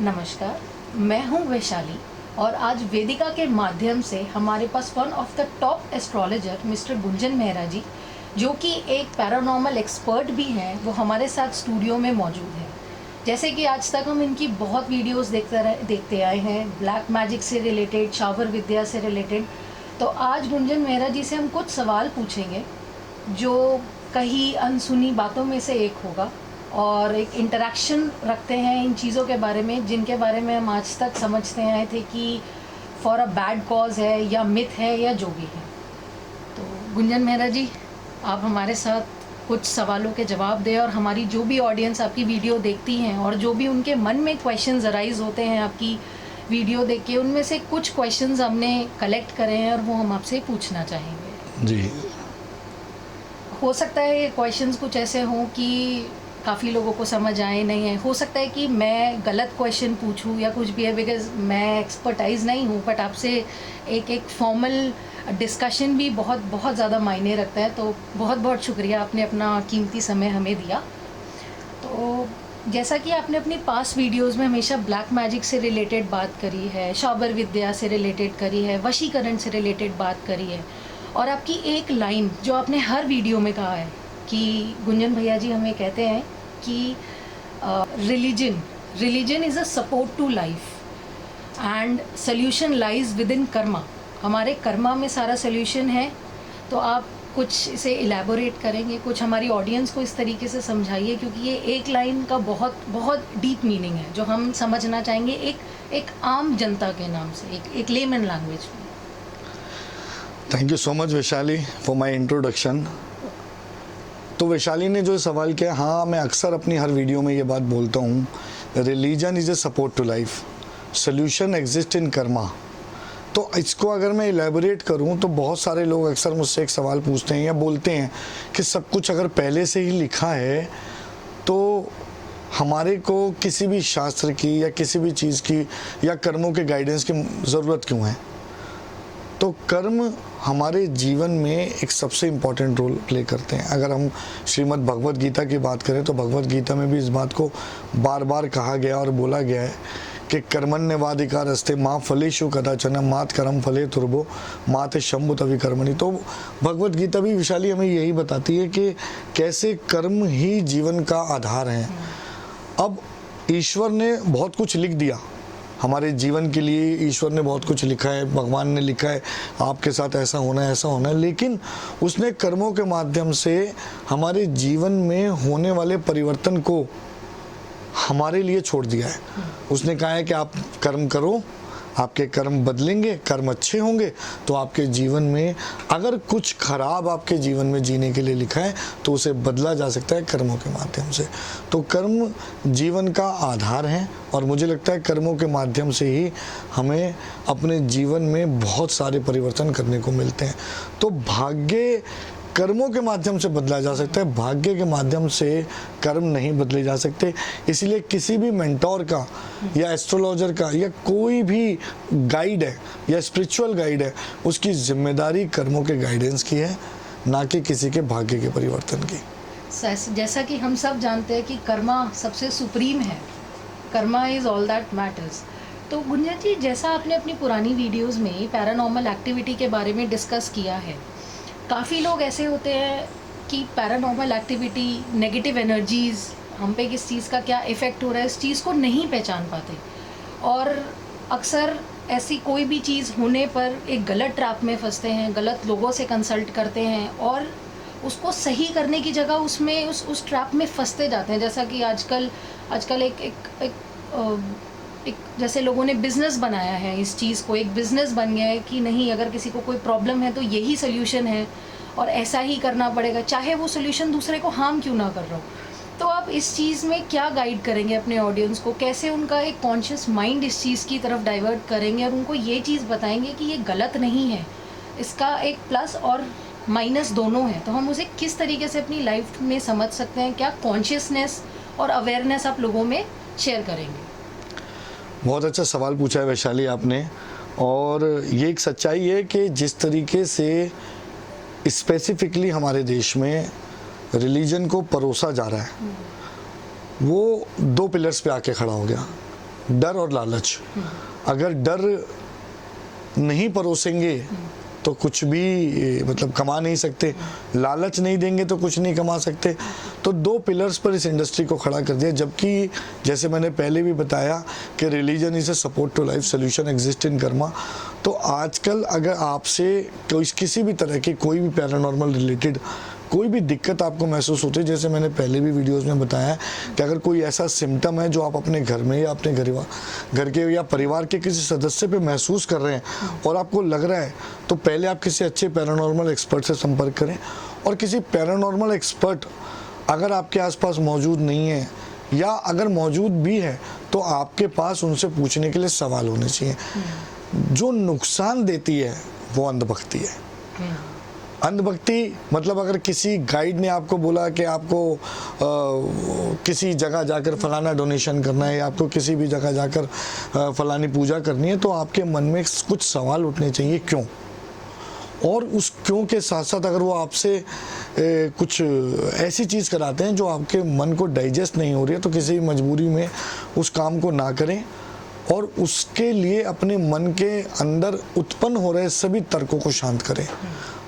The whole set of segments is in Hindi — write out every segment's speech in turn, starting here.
नमस्कार, मैं हूं वैशाली और आज वेदिका के माध्यम से हमारे पास one of the top astrologer mister Gunjan Mehra ji, जो कि एक पैरानॉर्मल एक्सपर्ट भी हैं, वो हमारे साथ स्टूडियो में मौजूद हैं। जैसे कि आज तक हम इनकी बहुत वीडियोस देखते आए हैं, ब्लैक मैजिक से रिलेटेड, शावर विद्या से रिलेटेड। तो आज गुंजन मेहरा जी से हम कुछ सवाल पूछेंगे जो कहीं अनसुनी बातों में से एक होगा और एक इंटरेक्शन रखते हैं इन चीज़ों के बारे में जिनके बारे में हम आज तक समझते आए थे कि फॉर अ बैड कॉज है या मिथ है या जो भी है। तो गुंजन मेहरा जी, आप हमारे साथ कुछ सवालों के जवाब दें और हमारी जो भी ऑडियंस आपकी वीडियो देखती हैं और जो भी उनके मन में क्वेश्चंस अराइज होते हैं आपकी वीडियो देख के, उनमें से कुछ क्वेश्चंस हमने कलेक्ट करे हैं और वो हम आपसे पूछना चाहेंगे। जी, हो सकता है ये क्वेश्चंस कुछ ऐसे हों कि काफ़ी लोगों को समझ आए नहीं है, हो सकता है कि मैं गलत क्वेश्चन पूछूं या कुछ भी है, बिकॉज मैं एक्सपर्टाइज नहीं हूं, बट आपसे एक फॉर्मल डिस्कशन भी बहुत ज़्यादा मायने रखता है। तो बहुत बहुत शुक्रिया, आपने अपना कीमती समय हमें दिया। तो जैसा कि आपने अपनी पास्ट वीडियोस में हमेशा ब्लैक मैजिक से रिलेटेड बात करी है, शाबर विद्या से रिलेटेड करी है, वशीकरण से रिलेटेड बात करी है, और आपकी एक लाइन जो आपने हर वीडियो में कहा है कि गुंजन भैया जी हमें कहते हैं कि religion is a support to life and solution lies within karma. हमारे कर्मा में सारा सोल्यूशन है। तो आप कुछ इसे इलेबोरेट करेंगे, कुछ हमारी ऑडियंस को इस तरीके से समझाइए, क्योंकि ये एक लाइन का बहुत डीप मीनिंग है जो हम समझना चाहेंगे एक आम जनता के नाम से, एक लेमन लैंग्वेज में। Thank you so much Vaishali for my introduction. तो वैशाली ने जो सवाल किया, हाँ, मैं अक्सर अपनी हर वीडियो में ये बात बोलता हूँ, religion is a support to life, solution exist in karma. तो इसको अगर मैं इलेबोरेट करूँ तो बहुत सारे लोग अक्सर मुझसे एक सवाल पूछते हैं या बोलते हैं कि सब कुछ अगर पहले से ही लिखा है तो हमारे को किसी भी शास्त्र की या किसी भी चीज़ की या कर्मों के गाइडेंस की ज़रूरत क्यों है। तो कर्म हमारे जीवन में एक सबसे इम्पॉर्टेंट रोल प्ले करते हैं। अगर हम श्रीमद् भगवद गीता की बात करें तो भगवद गीता में भी इस बात को बार बार कहा गया और बोला गया है कि कर्मण्यवाधिकारस्ते माँ फलेषु कदाचन मात कर्म फले तुर्भो मात शंभु तवि कर्मणि। तो भगवद गीता भी विशाली हमें यही बताती है कि कैसे कर्म ही जीवन का आधार है। अब ईश्वर ने बहुत कुछ लिख दिया हमारे जीवन के लिए, ईश्वर ने बहुत कुछ लिखा है, भगवान ने लिखा है आपके साथ ऐसा होना है, ऐसा होना है, लेकिन उसने कर्मों के माध्यम से हमारे जीवन में होने वाले परिवर्तन को हमारे लिए छोड़ दिया है। उसने कहा है कि आप कर्म करो, आपके कर्म बदलेंगे, कर्म अच्छे होंगे तो आपके जीवन में अगर कुछ खराब आपके जीवन में जीने के लिए लिखा है तो उसे बदला जा सकता है कर्मों के माध्यम से। तो कर्म जीवन का आधार है और मुझे लगता है कर्मों के माध्यम से ही हमें अपने जीवन में बहुत सारे परिवर्तन करने को मिलते हैं। तो भाग्य कर्मों के माध्यम से बदला जा सकता है, भाग्य के माध्यम से कर्म नहीं बदले जा सकते। इसलिए किसी भी मेंटोर का या एस्ट्रोलॉजर का या कोई भी गाइड है या स्पिरिचुअल गाइड है, उसकी जिम्मेदारी कर्मों के गाइडेंस की है, ना कि किसी के भाग्य के परिवर्तन की। जैसा कि हम सब जानते हैं कि कर्मा सबसे सुप्रीम है, Karma is all that matters. तो गुंजन जी, जैसा आपने अपनी पुरानी वीडियोज़ में पैरानॉर्मल एक्टिविटी के बारे में डिस्कस किया है, काफ़ी लोग ऐसे होते हैं कि पैरानॉर्मल एक्टिविटी, नेगेटिव एनर्जीज़, हम पे किस चीज़ का क्या इफ़ेक्ट हो रहा है, इस चीज़ को नहीं पहचान पाते और अक्सर ऐसी कोई भी चीज़ होने पर एक गलत ट्रैप में फंसते हैं, गलत लोगों से कंसल्ट करते हैं और उसको सही करने की जगह उसमें उस ट्रैप में फंसते जाते हैं। जैसा कि आजकल एक जैसे लोगों ने बिज़नेस बनाया है, इस चीज़ को एक बिज़नेस बन गया है कि नहीं, अगर किसी को कोई प्रॉब्लम है तो यही सोल्यूशन है और ऐसा ही करना पड़ेगा, चाहे वो सोल्यूशन दूसरे को हार्म क्यों ना कर रहा हो। तो आप इस चीज़ में क्या गाइड करेंगे अपने ऑडियंस को, कैसे उनका एक कॉन्शियस माइंड इस चीज़ की तरफ डाइवर्ट करेंगे और उनको ये चीज़ बताएंगे कि ये गलत नहीं है, इसका एक प्लस और माइनस दोनों है। तो हम उसे किस तरीके से अपनी लाइफ में समझ सकते हैं, क्या कॉन्शियसनेस और अवेयरनेस आप लोगों में शेयर करेंगे? बहुत अच्छा सवाल पूछा है वैशाली आपने, और ये एक सच्चाई है कि जिस तरीके से स्पेसिफिकली हमारे देश में रिलीजन को परोसा जा रहा है वो दो पिलर्स पे आके खड़ा हो गया। डर और लालच। अगर डर नहीं परोसेंगे तो कुछ भी मतलब कमा नहीं सकते, लालच नहीं देंगे तो कुछ नहीं कमा सकते। तो दो पिलर्स पर इस इंडस्ट्री को खड़ा कर दिया, जबकि जैसे मैंने पहले भी बताया कि religion is a support to life, solution exist in karma. तो आजकल अगर आपसे किसी भी तरह की कोई भी पैरानॉर्मल रिलेटेड कोई भी दिक्कत आपको महसूस होती है, जैसे मैंने पहले भी वीडियोस में बताया कि अगर कोई ऐसा सिम्टम है जो आप अपने घर में या अपने घर के या परिवार के किसी सदस्य पे महसूस कर रहे हैं और आपको लग रहा है, तो पहले आप किसी अच्छे पैरानॉर्मल एक्सपर्ट से संपर्क करें। और किसी पैरानॉर्मल एक्सपर्ट अगर आपके आसपास मौजूद नहीं है या अगर मौजूद भी है तो आपके पास उनसे पूछने के लिए सवाल होने चाहिए। जो नुकसान देती है वो अंधभक्ति है। अंधभक्ति मतलब अगर किसी गाइड ने आपको बोला कि आपको किसी जगह जाकर फलाना डोनेशन करना है या आपको किसी भी जगह जाकर फलानी पूजा करनी है, तो आपके मन में कुछ सवाल उठने चाहिए, क्यों। और उस क्यों के साथ साथ अगर वो आपसे कुछ ऐसी चीज़ कराते हैं जो आपके मन को डाइजेस्ट नहीं हो रही है, तो किसी मजबूरी में उस काम को ना करें और उसके लिए अपने मन के अंदर उत्पन्न हो रहे सभी तर्कों को शांत करें।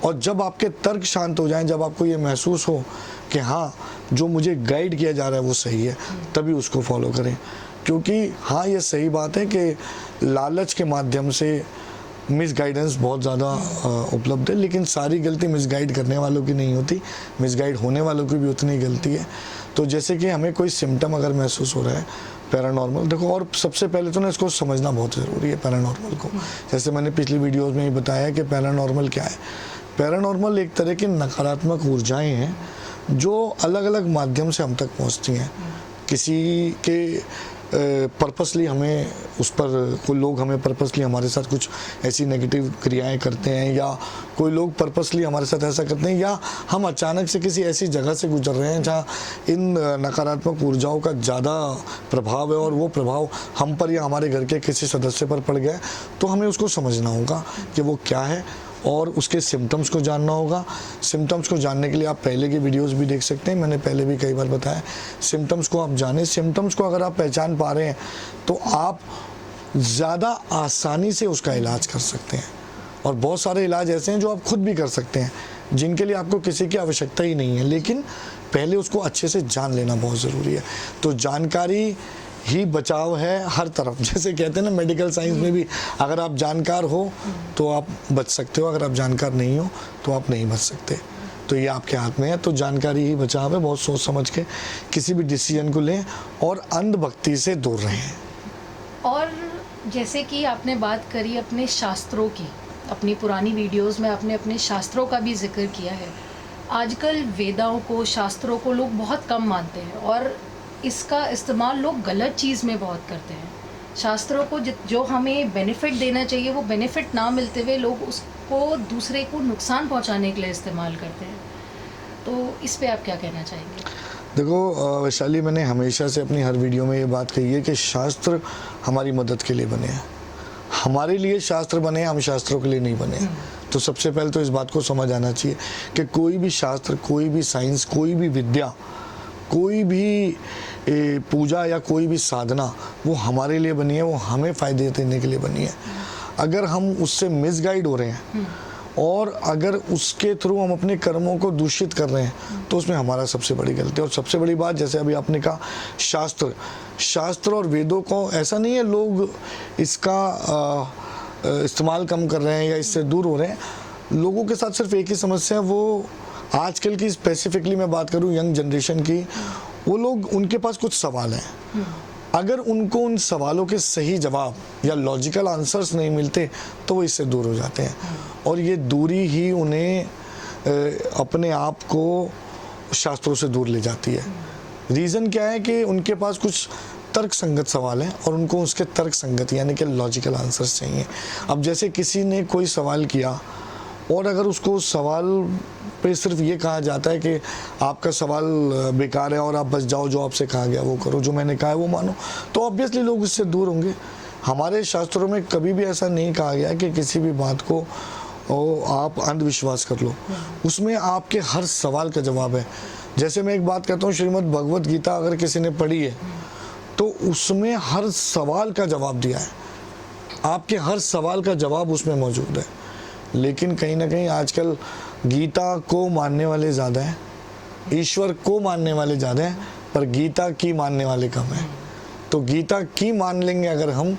और जब आपके तर्क शांत हो जाएं, जब आपको ये महसूस हो कि हाँ जो मुझे गाइड किया जा रहा है वो सही है, तभी उसको फॉलो करें। क्योंकि हाँ ये सही बात है कि लालच के माध्यम से मिसगाइडेंस बहुत ज़्यादा उपलब्ध है, लेकिन सारी गलती मिसगाइड करने वालों की नहीं होती, मिसगाइड होने वालों की भी उतनी गलती है। तो जैसे कि हमें कोई सिम्टम अगर महसूस हो रहा है पैरानॉर्मल, देखो, और सबसे पहले तो ना इसको समझना बहुत ज़रूरी है पैरानॉर्मल को। जैसे मैंने पिछली वीडियोज़ में ही बताया कि पैरानॉर्मल क्या है। पैरानॉर्मल एक तरह की नकारात्मक ऊर्जाएं हैं जो अलग अलग माध्यम से हम तक पहुंचती हैं। किसी के पर्पसली हमें उस पर कोई लोग हमें पर्पसली हमारे साथ कुछ ऐसी नेगेटिव क्रियाएं करते हैं, या कोई लोग पर्पसली हमारे साथ ऐसा करते हैं, या हम अचानक से किसी ऐसी जगह से गुजर रहे हैं जहाँ इन नकारात्मक ऊर्जाओं का ज़्यादा प्रभाव है और वो प्रभाव हम पर या हमारे घर के किसी सदस्य पर पड़ गया है। तो हमें उसको समझना होगा कि वो क्या है और उसके सिम्टम्स को जानना होगा। सिम्टम्स को जानने के लिए आप पहले की वीडियोस भी देख सकते हैं, मैंने पहले भी कई बार बताया। सिम्टम्स को आप जानें, सिम्टम्स को अगर आप पहचान पा रहे हैं तो आप ज़्यादा आसानी से उसका इलाज कर सकते हैं। और बहुत सारे इलाज ऐसे हैं जो आप खुद भी कर सकते हैं, जिनके लिए आपको किसी की आवश्यकता ही नहीं है, लेकिन पहले उसको अच्छे से जान लेना बहुत ज़रूरी है। तो जानकारी ही बचाव है हर तरफ। जैसे कहते हैं ना मेडिकल साइंस में भी, अगर आप जानकार हो तो आप बच सकते हो, अगर आप जानकार नहीं हो तो आप नहीं बच सकते। तो ये आपके हाथ में है। तो जानकारी ही बचाव है। बहुत सोच समझ के किसी भी डिसीजन को लें और अंधभक्ति से दूर रहें। और जैसे कि आपने बात करी अपने शास्त्रों की, अपनी पुरानी वीडियोस में आपने अपने शास्त्रों का भी जिक्र किया है। आजकल वेदाओं को, शास्त्रों को लोग बहुत कम मानते हैं और इसका इस्तेमाल लोग गलत चीज़ में बहुत करते हैं। शास्त्रों को जो हमें बेनिफिट देना चाहिए वो बेनिफिट ना मिलते हुए लोग उसको दूसरे को नुकसान पहुंचाने के लिए इस्तेमाल करते हैं। तो इस पे आप क्या कहना चाहेंगे? देखो वैशाली, मैंने हमेशा से अपनी हर वीडियो में ये बात कही है कि शास्त्र हमारी मदद के लिए बने हैं। हमारे लिए शास्त्र बने, हम शास्त्रों के लिए नहीं बने। तो सबसे पहले तो इस बात को समझ आना चाहिए कि कोई भी शास्त्र, कोई भी साइंस, कोई भी विद्या, कोई भी पूजा या कोई भी साधना वो हमारे लिए बनी है, वो हमें फ़ायदे देने के लिए बनी है। अगर हम उससे मिसगाइड हो रहे हैं और अगर उसके थ्रू हम अपने कर्मों को दूषित कर रहे हैं तो उसमें हमारा सबसे बड़ी गलती है। और सबसे बड़ी बात, जैसे अभी आपने कहा, शास्त्र और वेदों को, ऐसा नहीं है लोग इसका इस्तेमाल कम कर रहे हैं या इससे दूर हो रहे हैं। लोगों के साथ सिर्फ एक ही समस्या है, वो आजकल की स्पेसिफिकली मैं बात करूं यंग जनरेशन की, वो लोग, उनके पास कुछ सवाल हैं। अगर उनको उन सवालों के सही जवाब या लॉजिकल आंसर्स नहीं मिलते तो वो इससे दूर हो जाते हैं। और ये दूरी ही उन्हें अपने आप को शास्त्रों से दूर ले जाती है। रीज़न क्या है कि उनके पास कुछ तर्क संगत सवाल हैं और उनको उसके तर्क संगत यानी कि लॉजिकल आंसर्स चाहिए। अब जैसे किसी ने कोई सवाल किया और अगर उसको उस सवाल पे सिर्फ ये कहा जाता है कि आपका सवाल बेकार है और आप बस जाओ, जो आपसे कहा गया वो करो, जो मैंने कहा है वो मानो, तो ऑब्वियसली लोग इससे दूर होंगे। हमारे शास्त्रों में कभी भी ऐसा नहीं कहा गया कि किसी भी बात को आप अंधविश्वास कर लो। उसमें आपके हर सवाल का जवाब है। जैसे मैं एक बात कहता हूँ, श्रीमद् भगवत गीता अगर किसी ने पढ़ी है तो तो उसमें हर सवाल का जवाब दिया है, आपके हर सवाल का जवाब उसमें मौजूद है। लेकिन कहीं ना कहीं आजकल गीता को मानने वाले ज़्यादा हैं, ईश्वर को मानने वाले ज़्यादा हैं, पर गीता की मानने वाले कम हैं। तो गीता की मान लेंगे अगर हम,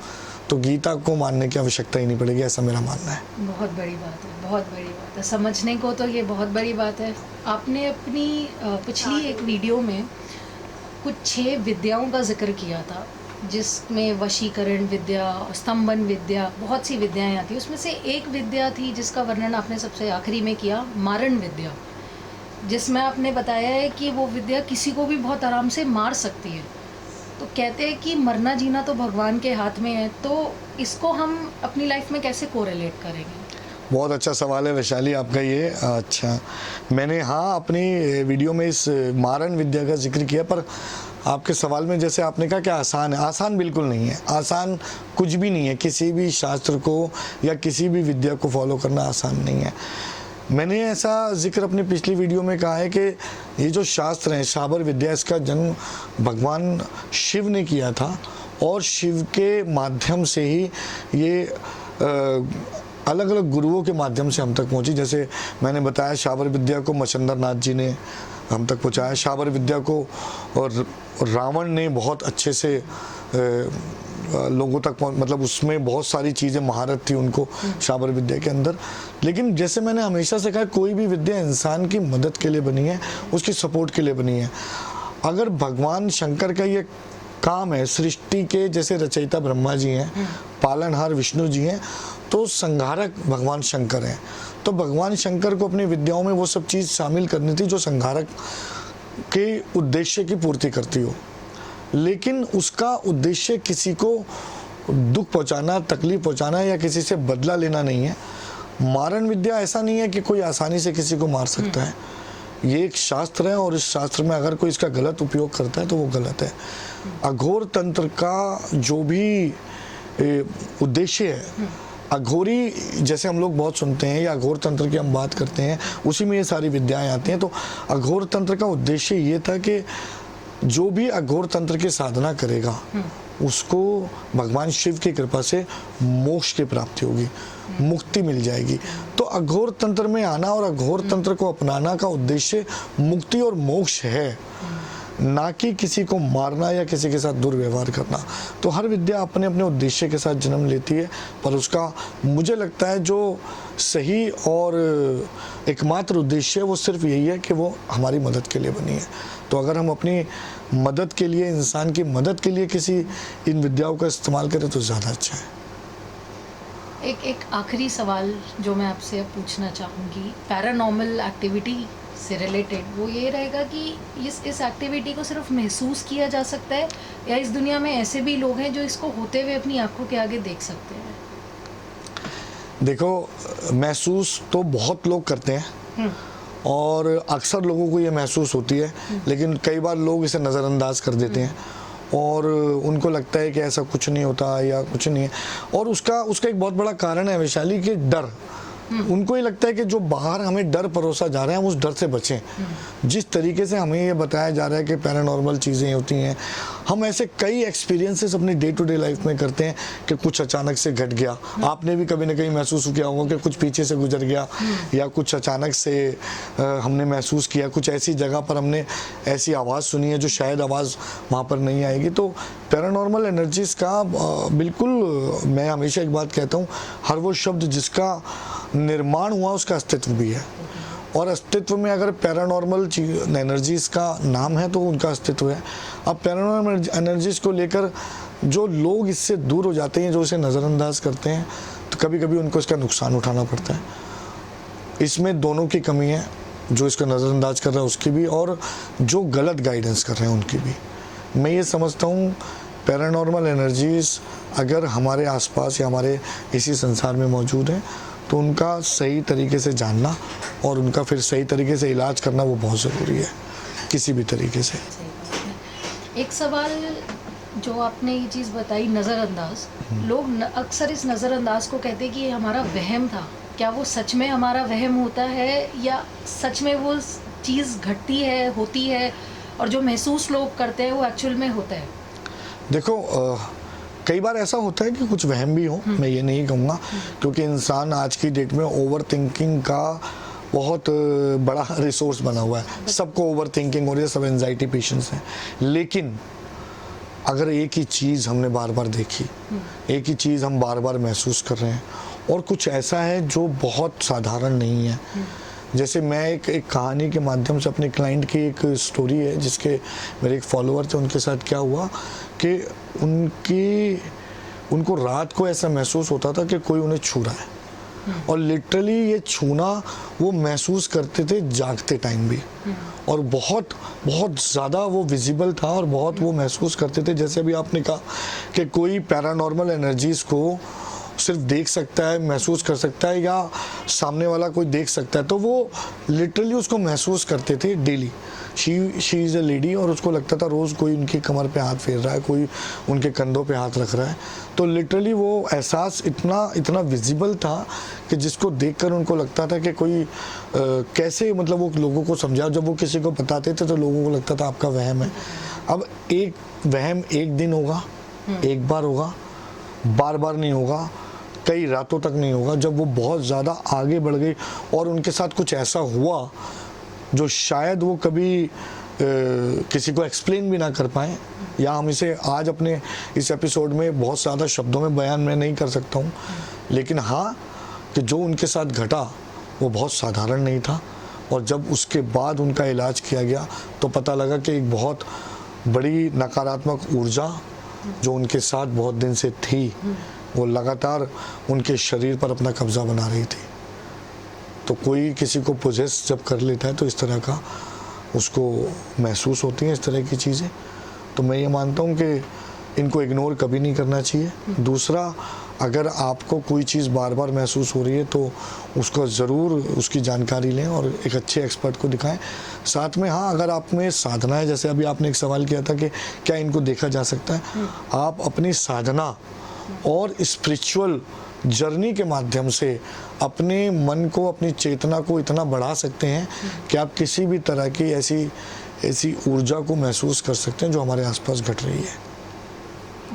तो गीता को मानने की आवश्यकता ही नहीं पड़ेगी, ऐसा मेरा मानना है। बहुत बड़ी बात है, बहुत बड़ी बात है। समझने को तो ये बहुत बड़ी बात है। आपने अपनी पिछली एक वीडियो में कुछ 6 विद्याओं का जिक्र किया था, जिसमें वशीकरण विद्या, स्तंभन विद्या, बहुत सी विद्याएं आती हैं। उसमें से एक विद्या थी जिसका वर्णन आपने सबसे आखिरी में किया, मारण विद्या, जिसमें आपने बताया है कि वो विद्या किसी को भी बहुत आराम से मार सकती है। तो कहते हैं कि मरना जीना तो भगवान के हाथ में है, तो इसको हम अपनी लाइफ में कैसे कोरिलेट करेंगे? बहुत अच्छा सवाल है वैशाली आपका ये। अच्छा, मैंने हाँ अपनी वीडियो में इस मारण विद्या का जिक्र किया, पर आपके सवाल में जैसे आपने कहा कि आसान है, आसान बिल्कुल नहीं है। आसान कुछ भी नहीं है, किसी भी शास्त्र को या किसी भी विद्या को फॉलो करना आसान नहीं है। मैंने ऐसा जिक्र अपनी पिछली वीडियो में कहा है कि ये जो शास्त्र है, शाबर विद्या, इसका जन्म भगवान शिव ने किया था, और शिव के माध्यम से ही ये अलग अलग गुरुओं के माध्यम से हम तक पहुंची। जैसे मैंने बताया, शाबर विद्या को मच्छंदर नाथ जी ने हम तक पहुंचाया। शाबर विद्या को और रावण ने बहुत अच्छे से लोगों तक मतलब उसमें बहुत सारी चीज़ें, महारत थी उनको शाबर विद्या के अंदर। लेकिन जैसे मैंने हमेशा से कहा, कोई भी विद्या इंसान की मदद के लिए बनी है, उसकी सपोर्ट के लिए बनी है। अगर भगवान शंकर का ये काम है, सृष्टि के जैसे रचयिता ब्रह्मा जी हैं, पालनहार विष्णु जी हैं, तो संहारक भगवान शंकर हैं। तो भगवान शंकर को अपनी विद्याओं में वो सब चीज़ शामिल करनी थी जो संहारक के उद्देश्य की पूर्ति करती हो। लेकिन उसका उद्देश्य किसी को दुख पहुंचाना, तकलीफ पहुंचाना या किसी से बदला लेना नहीं है। मारण विद्या ऐसा नहीं है कि कोई आसानी से किसी को मार सकता है। ये एक शास्त्र है, और इस शास्त्र में अगर कोई इसका गलत उपयोग करता है तो वो गलत है। अघोर तंत्र का जो भी उद्देश्य है, अघोरी जैसे हम लोग बहुत सुनते हैं, या अघोर तंत्र की हम बात करते हैं, उसी में ये सारी विद्याएं आती हैं। तो अघोर तंत्र का उद्देश्य ये था कि जो भी अघोर तंत्र की साधना करेगा उसको भगवान शिव की कृपा से मोक्ष की प्राप्ति होगी, मुक्ति मिल जाएगी। तो अघोर तंत्र में आना और अघोर तंत्र को अपनाना का उद्देश्य मुक्ति और मोक्ष है, ना कि किसी को मारना या किसी के साथ दुर्व्यवहार करना। तो हर विद्या अपने अपने उद्देश्य के साथ जन्म लेती है, पर उसका मुझे लगता है जो सही और एकमात्र उद्देश्य है वो सिर्फ यही है कि वो हमारी मदद के लिए बनी है। तो अगर हम अपनी मदद के लिए, इंसान की मदद के लिए किसी इन विद्याओं का इस्तेमाल करें तो ज़्यादा अच्छा है। एक आखिरी सवाल जो मैं आपसे अब पूछना चाहूँगी, पैरानॉर्मल एक्टिविटी से रिलेटेड, वो ये रहेगा कि इस एक्टिविटी को सिर्फ महसूस किया जा सकता है, या इस दुनिया में ऐसे भी लोग हैं जो इसको होते हुए अपनी आंखों के आगे देख सकते हैं? देखो, महसूस तो बहुत लोग करते हैं, और अक्सर लोगों को ये महसूस होती है, लेकिन कई बार लोग इसे नज़रअंदाज कर देते हैं, और उनको लगता है कि ऐसा कुछ नहीं होता या कुछ नहीं है। और उसका एक बहुत बड़ा कारण है वैशाली, कि डर। उनको ये लगता है कि जो बाहर हमें डर परोसा जा रहा है, हम उस डर से बचें। जिस तरीके से हमें ये बताया जा रहा है कि पैरानॉर्मल चीज़ें होती हैं, हम ऐसे कई एक्सपीरियंसेस अपनी डे टू डे लाइफ में करते हैं कि कुछ अचानक से घट गया। आपने भी कभी ना कहीं महसूस किया होगा कि कुछ पीछे से गुजर गया, या कुछ अचानक से हमने महसूस किया, कुछ ऐसी जगह पर हमने ऐसी आवाज़ सुनी है जो शायद आवाज़ वहाँ पर नहीं आएगी। तो पैरानॉर्मल एनर्जीज़ का बिल्कुल, मैं हमेशा एक बात कहता हूँ, हर वो शब्द जिसका निर्माण हुआ उसका अस्तित्व भी है, और अस्तित्व में अगर पैरानॉर्मल एनर्जीज़ का नाम है तो उनका अस्तित्व है। अब पैरानॉर्मल एनर्जीज़ को लेकर जो लोग इससे दूर हो जाते हैं, जो इसे नज़रअंदाज करते हैं, तो कभी कभी उनको इसका नुकसान उठाना पड़ता है। इसमें दोनों की कमी है, जो इसको नज़रअंदाज कर रहा है उसकी भी, और जो गलत गाइडेंस कर रहे हैं उनकी भी। मैं ये समझता हूँ, पैरानॉर्मल एनर्जीज़ अगर हमारे आसपास या हमारे इसी संसार में मौजूद हैं, तो उनका सही तरीके से जानना और उनका फिर सही तरीके से इलाज करना वो बहुत ज़रूरी है, किसी भी तरीके से। एक सवाल जो आपने ये चीज़ बताई, नज़रअंदाज, लोग अक्सर इस नज़रअंदाज को कहते हैं कि ये हमारा वहम था। क्या वो सच में हमारा वहम होता है, या सच में वो चीज़ घटती है, होती है, और जो महसूस लोग करते हैं वो एक्चुअल में होता है? देखो कई बार ऐसा होता है कि कुछ वहम भी हो, मैं ये नहीं कहूँगा, क्योंकि इंसान आज की डेट में ओवर थिंकिंग का बहुत बड़ा रिसोर्स बना हुआ है। सबको ओवर थिंकिंग हो रही है, सब एंजाइटी पेशेंट्स हैं। लेकिन अगर एक ही चीज़ हमने बार बार देखी, एक ही चीज़ हम बार बार महसूस कर रहे हैं, और कुछ ऐसा है जो बहुत साधारण नहीं है। जैसे मैं एक कहानी के माध्यम से अपने क्लाइंट की एक स्टोरी है, जिसके मेरे एक फॉलोअर थे, उनके साथ क्या हुआ कि उनको रात को ऐसा महसूस होता था कि कोई उन्हें छू रहा है, और लिटरली ये छूना वो महसूस करते थे जागते टाइम भी, और बहुत बहुत ज़्यादा वो विजिबल था, और बहुत वो महसूस करते थे। जैसे अभी आपने कहा कि कोई पैरानॉर्मल एनर्जीज़ को सिर्फ देख सकता है, महसूस कर सकता है, या सामने वाला कोई देख सकता है, तो वो लिटरली उसको महसूस करते थे daily. She is a lady, और उसको लगता था रोज़ कोई उनकी कमर पे हाथ फेर रहा है, कोई उनके कंधों पे हाथ रख रहा है। तो लिटरली वो एहसास इतना विजिबल था कि जिसको देखकर उनको लगता था कि कोई कैसे, मतलब वो लोगों को समझा। जब वो किसी को बताते थे तो लोगों को लगता था आपका वहम है। अब एक वहम एक दिन होगा, एक बार होगा, बार बार नहीं होगा, कई रातों तक नहीं होगा। जब वो बहुत ज़्यादा आगे बढ़ गई और उनके साथ कुछ ऐसा हुआ जो शायद वो कभी किसी को एक्सप्लेन भी ना कर पाए, या हम इसे आज अपने इस एपिसोड में बहुत ज़्यादा शब्दों में बयान मैं नहीं कर सकता हूँ, लेकिन हाँ कि जो उनके साथ घटा वो बहुत साधारण नहीं था। और जब उसके बाद उनका इलाज किया गया तो पता लगा कि एक बहुत बड़ी नकारात्मक ऊर्जा जो उनके साथ बहुत दिन से थी, वो लगातार उनके शरीर पर अपना कब्जा बना रही थी। तो कोई किसी को पोजेस जब कर लेता है तो इस तरह का उसको महसूस होती हैं इस तरह की चीज़ें। तो मैं ये मानता हूँ कि इनको इग्नोर कभी नहीं करना चाहिए। दूसरा, अगर आपको कोई चीज़ बार बार महसूस हो रही है तो उसको ज़रूर उसकी जानकारी लें और एक अच्छे एक्सपर्ट को दिखाएं। साथ में हाँ, अगर आप में साधना है, जैसे अभी आपने एक सवाल किया था कि क्या इनको देखा जा सकता है, आप अपनी साधना और स्पिरिचुअल जर्नी के माध्यम से अपने मन को, अपनी चेतना को इतना बढ़ा सकते हैं कि आप किसी भी तरह की ऐसी ऊर्जा को महसूस कर सकते हैं जो हमारे आसपास घट रही है।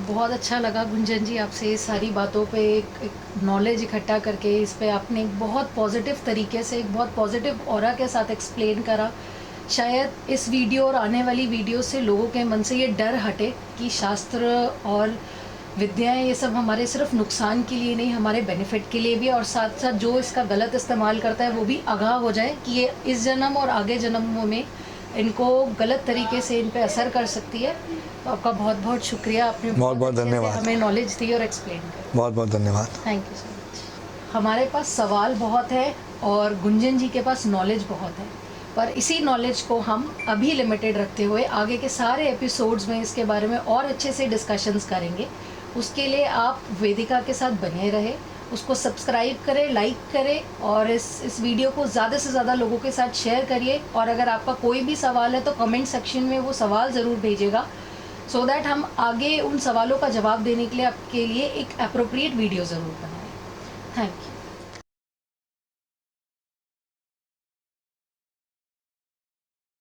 बहुत अच्छा लगा गुंजन जी आपसे इस सारी बातों पे एक नॉलेज इकट्ठा करके, इस पे आपने एक बहुत पॉजिटिव तरीके से, एक बहुत पॉजिटिव ऑरा के साथ एक्सप्लेन करा। शायद इस वीडियो और आने वाली वीडियो से लोगों के मन से ये डर हटे कि शास्त्र और विद्याएं ये सब हमारे सिर्फ नुकसान के लिए नहीं, हमारे बेनिफिट के लिए भी, और साथ साथ जो इसका गलत इस्तेमाल करता है वो भी आगाह हो जाए कि ये इस जन्म और आगे जन्मों में इनको गलत तरीके से इन पे असर कर सकती है। तो आपका बहुत बहुत शुक्रिया, आपने बहुत बहुत धन्यवाद, हमें नॉलेज दी और एक्सप्लेन किया। बहुत बहुत धन्यवाद। Thank you so much. हमारे पास सवाल बहुत है और गुंजन जी के पास नॉलेज बहुत है, पर इसी नॉलेज को हम अभी लिमिटेड रखते हुए आगे के सारे एपिसोड्स में इसके बारे में और अच्छे से डिस्कशंस करेंगे। उसके लिए आप वेदिका के साथ बने रहे, उसको सब्सक्राइब करें, लाइक करें, और इस वीडियो को ज़्यादा से ज़्यादा लोगों के साथ शेयर करिए। और अगर आपका कोई भी सवाल है तो कमेंट सेक्शन में वो सवाल ज़रूर भेजिएगा, सो दैट हम आगे उन सवालों का जवाब देने के लिए आपके लिए एक एप्रोप्रिएट वीडियो ज़रूर बनाएं। Thank you.